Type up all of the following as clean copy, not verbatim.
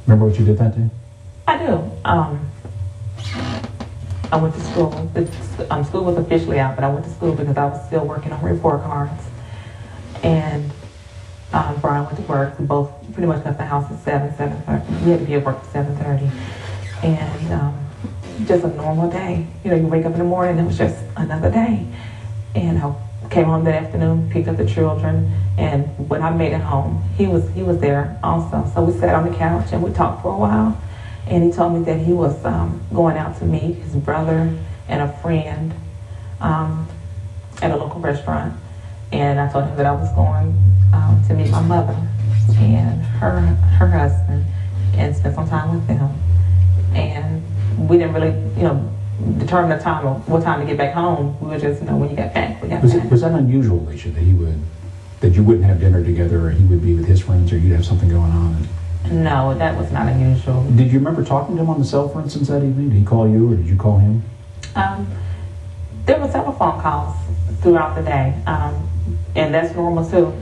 Remember what you did that day? I do. I went to school. School was officially out, but I went to school because I was still working on report cards. And Brian went to work. We both pretty much left the house at 7:30. We had to be at work at 7:30. And just a normal day. You know, you wake up in the morning, it was just another day. And I came home that afternoon, picked up the children, and when I made it home, he was there also. So we sat on the couch and we talked for a while. And he told me that he was going out to meet his brother and a friend at a local restaurant. And I told him that I was going to meet my mother and her husband and spend some time with them. And we didn't really, determine the time of what time to get back home. We were just, when you got back, we got back. Was that unusual, Alicia, that you wouldn't have dinner together, or he would be with his friends, or you'd have something going on? No, that was not unusual. Did you remember talking to him on the cell, for instance, that evening? Did he call you, or did you call him? There were several phone calls throughout the day, and that's normal too.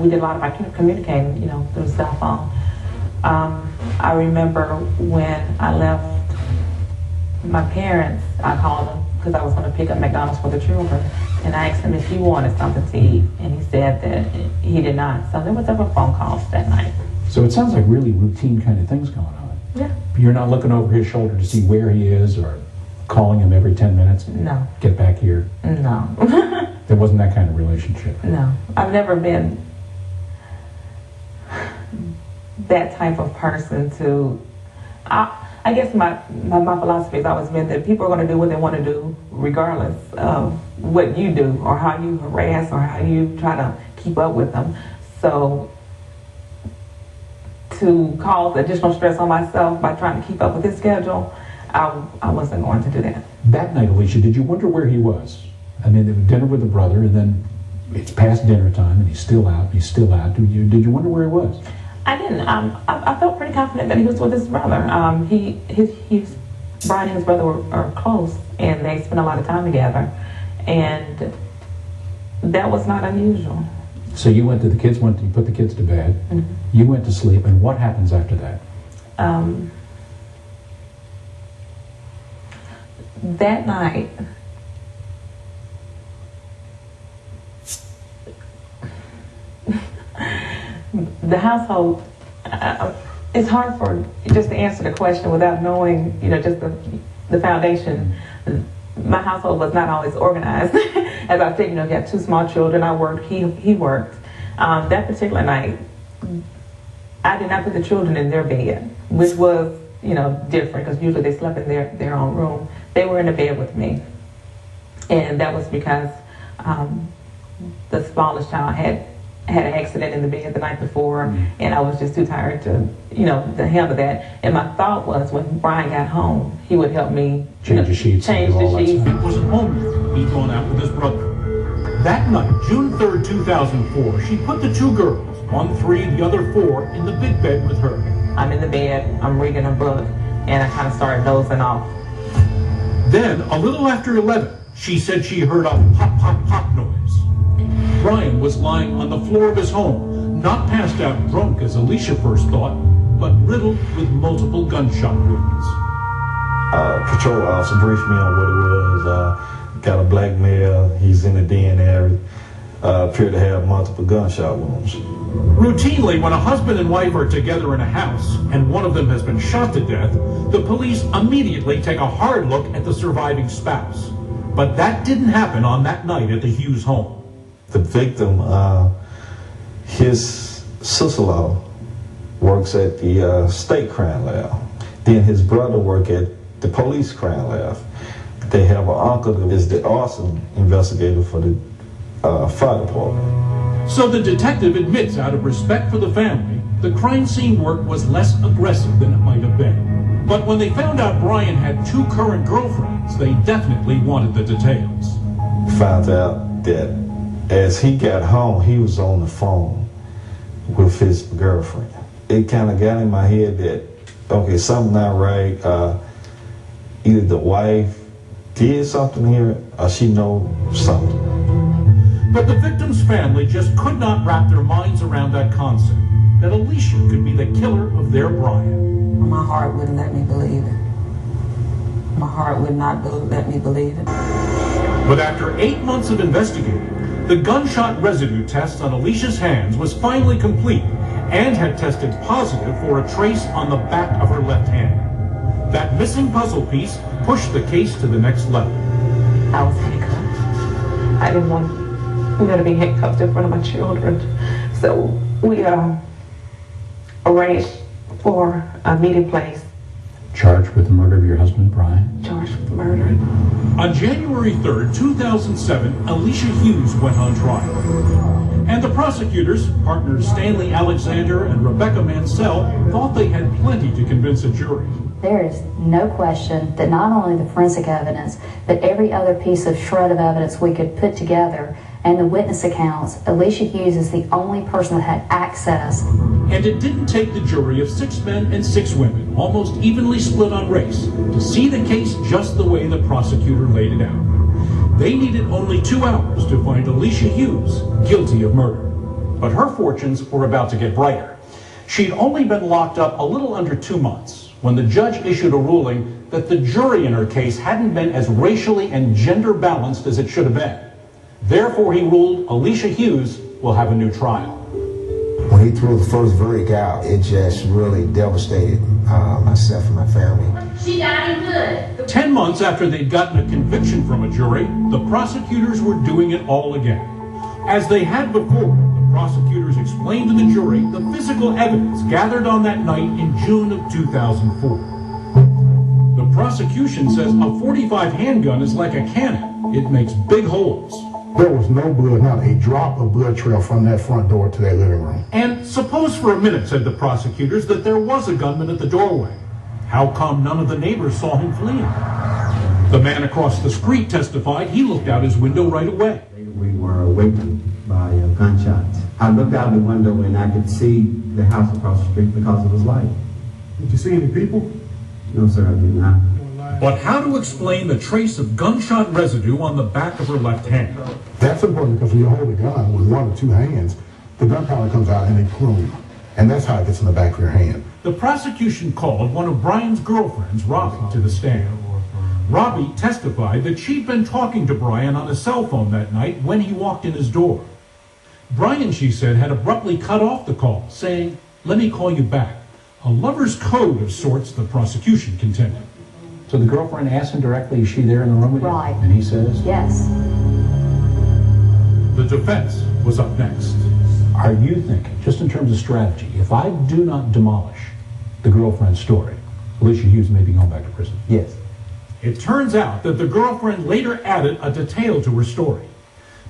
We did a lot of our communicating, through cell phone. I remember when I left my parents, I called him because I was going to pick up McDonald's for the children, and I asked him if he wanted something to eat, and he said that he did not. So there were several phone calls that night. So it sounds like really routine kind of things going on. Yeah. You're not looking over his shoulder to see where he is, or calling him every 10 minutes? No. Get back here? No. There wasn't that kind of relationship? No. I've never been that type of person to... I guess my philosophy has always been that people are going to do what they want to do regardless of what you do or how you harass or how you try to keep up with them. So to cause additional stress on myself by trying to keep up with his schedule, I wasn't going to do that. That night, Alicia, did you wonder where he was? I mean, there was dinner with the brother, and then it's past dinner time, and he's still out. Did you wonder where he was? I didn't. I felt pretty confident that he was with his brother. Brian and his brother are close, and they spend a lot of time together, and that was not unusual. So you put the kids to bed, mm-hmm. You went to sleep, and what happens after that? That night, the household, it's hard for just to answer the question without knowing, just the foundation. My household was not always organized. As I said, we had two small children. I worked, he worked. That particular night, I did not put the children in their bed, which was, different, because usually they slept in their own room. They were in the bed with me. And that was because the smallest child had an accident in the bed the night before, and I was just too tired to handle that. And my thought was, when Brian got home, he would help me change the sheets. It wasn't home yet. He'd gone out with his brother. That night, June 3rd, 2004, she put the two girls, one 3, the other 4, in the big bed with her. I'm in the bed, I'm reading a book, and I kind of started dozing off. Then, a little after 11, she said she heard a pop, pop, pop noise. Brian was lying on the floor of his home, not passed out drunk as Alicia first thought, but riddled with multiple gunshot wounds. Patrol officer briefed me on what it was. Got a black male, he's in the den area, appeared to have multiple gunshot wounds. Routinely, when a husband and wife are together in a house and one of them has been shot to death, the police immediately take a hard look at the surviving spouse. But that didn't happen on that night at the Hughes home. The victim, his sister-in-law works at the state crime lab. Then his brother works at the police crime lab. They have an uncle that is the arson investigator for the fire department. So the detective admits, out of respect for the family, the crime scene work was less aggressive than it might have been. But when they found out Brian had 2 current girlfriends, they definitely wanted the details. Found out that as he got home, he was on the phone with his girlfriend. It kind of got in my head that, okay, something not right. Either the wife did something here, or she knows something. But the victim's family just could not wrap their minds around that concept. that Elicia could be the killer of their Brian. My heart wouldn't let me believe it. My heart would not let me believe it. But after 8 months of investigating, the gunshot residue test on Elicia's hands was finally complete and had tested positive for a trace on the back of her left hand. That missing puzzle piece pushed the case to the next level. I was handcuffed. I didn't want to be handcuffed in front of my children. So we arranged for a meeting place. Charged with the murder of your husband, Brian? Charged with murder. On January 3rd, 2007, Elicia Hughes went on trial. And the prosecutors, partners Stanley Alexander and Rebecca Mansell, thought they had plenty to convince a jury. There is no question that not only the forensic evidence, but every other piece of shred of evidence we could put together and the witness accounts, Elicia Hughes is the only person that had access. And it didn't take the jury of 6 men and 6 women, almost evenly split on race, to see the case just the way the prosecutor laid it out. They needed only 2 hours to find Elicia Hughes guilty of murder. But her fortunes were about to get brighter. She'd only been locked up a little under 2 months when the judge issued a ruling that the jury in her case hadn't been as racially and gender balanced as it should have been. Therefore, he ruled Elicia Hughes will have a new trial. When he threw the first verdict out, it just really devastated myself and my family. She died in good. 10 months after they'd gotten a conviction from a jury, the prosecutors were doing it all again. As they had before, the prosecutors explained to the jury the physical evidence gathered on that night in June of 2004. The prosecution says a .45 handgun is like a cannon. It makes big holes. There was no blood, not a drop of blood trail from that front door to that living room. And suppose for a minute, said the prosecutors, that there was a gunman at the doorway. How come none of the neighbors saw him fleeing? The man across the street testified he looked out his window right away. We were awakened by gunshots. I looked out the window and I could see the house across the street because it was light. Did you see any people? No, sir, I did not. But how to explain the trace of gunshot residue on the back of her left hand? That's important because when you hold a gun with 1 or 2 hands, the gunpowder comes out in a plume. And that's how it gets in the back of your hand. The prosecution called one of Brian's girlfriends, Robbie, to the stand. Robbie testified that she'd been talking to Brian on a cell phone that night when he walked in his door. Brian, she said, had abruptly cut off the call, saying, "Let me call you back." A lover's code of sorts, the prosecution contended. So the girlfriend asked him directly, is she there in the room with you? Right. And he says? Yes. The defense was up next. Are you thinking, just in terms of strategy, if I do not demolish the girlfriend's story, Elicia Hughes may be going back to prison? Yes. It turns out that the girlfriend later added a detail to her story.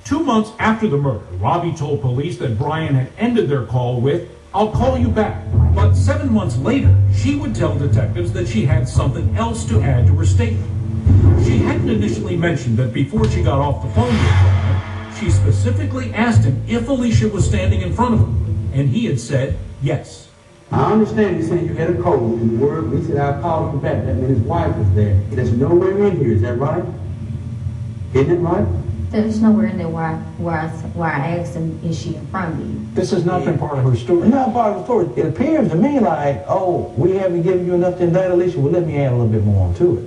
2 months after the murder, Robbie told police that Brian had ended their call with, "I'll call you back." But 7 months later, she would tell detectives that she had something else to add to her statement. She hadn't initially mentioned that before she got off the phone with Brian, she specifically asked him if Elicia was standing in front of him, and he had said yes. I understand you saying you had a code and the word we said I'll call you back. That meant his wife was there. There's nowhere in here, is that right? Isn't it right? There's nowhere in there where I asked him, is she in front of you? This has not been part of her story. It's not part of the story. It appears to me like, oh, we haven't given you enough to indict Elicia. Well, let me add a little bit more onto it.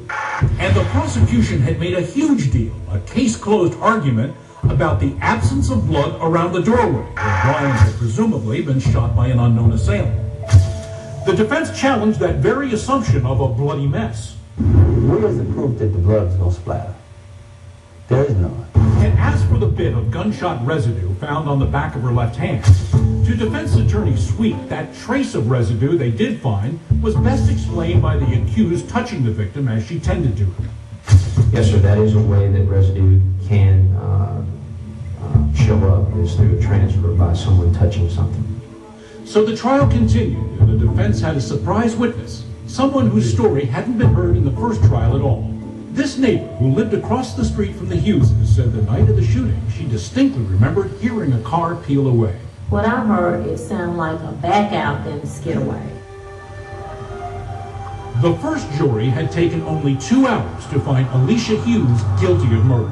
And the prosecution had made a huge deal, a case-closed argument about the absence of blood around the doorway, where Brian had presumably been shot by an unknown assailant. The defense challenged that very assumption of a bloody mess. Where is the proof that the blood is going to splatter? There is none. And as for the bit of gunshot residue found on the back of her left hand, to defense attorney Sweet, that trace of residue they did find was best explained by the accused touching the victim as she tended to him. Yes, sir, that is a way that residue can show up, is through a transfer by someone touching something. So the trial continued, and the defense had a surprise witness, someone whose story hadn't been heard in the first trial at all. This neighbor, who lived across the street from the Hugheses, said the night of the shooting, she distinctly remembered hearing a car peel away. What I heard, it sounded like a back out and skid away. The first jury had taken only 2 hours to find Elicia Hughes guilty of murder.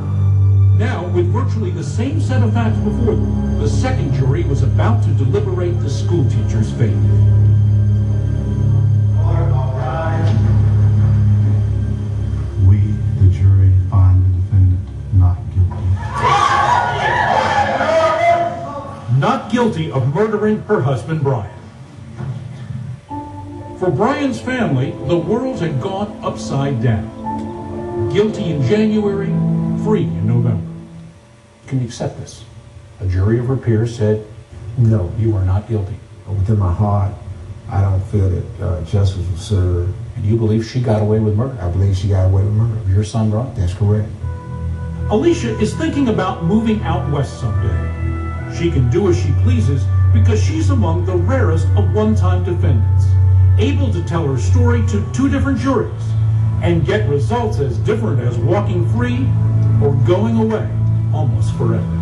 Now, with virtually the same set of facts before them, the second jury was about to deliberate the schoolteacher's fate. We, the jury, find the defendant not guilty. Not guilty of murdering her husband, Brian. For Brian's family, the world had gone upside down. Guilty in January, free in November. Can you accept this? A jury of her peers said, No. you are not guilty. Within my heart, I don't feel that justice was served. And you believe she got away with murder I believe she got away with murder. of your son, Brian? That's correct. Elicia is thinking about moving out west someday. She can do as she pleases because she's among the rarest of one-time defendants, able to tell her story to two different juries and get results as different as walking free or going away almost forever.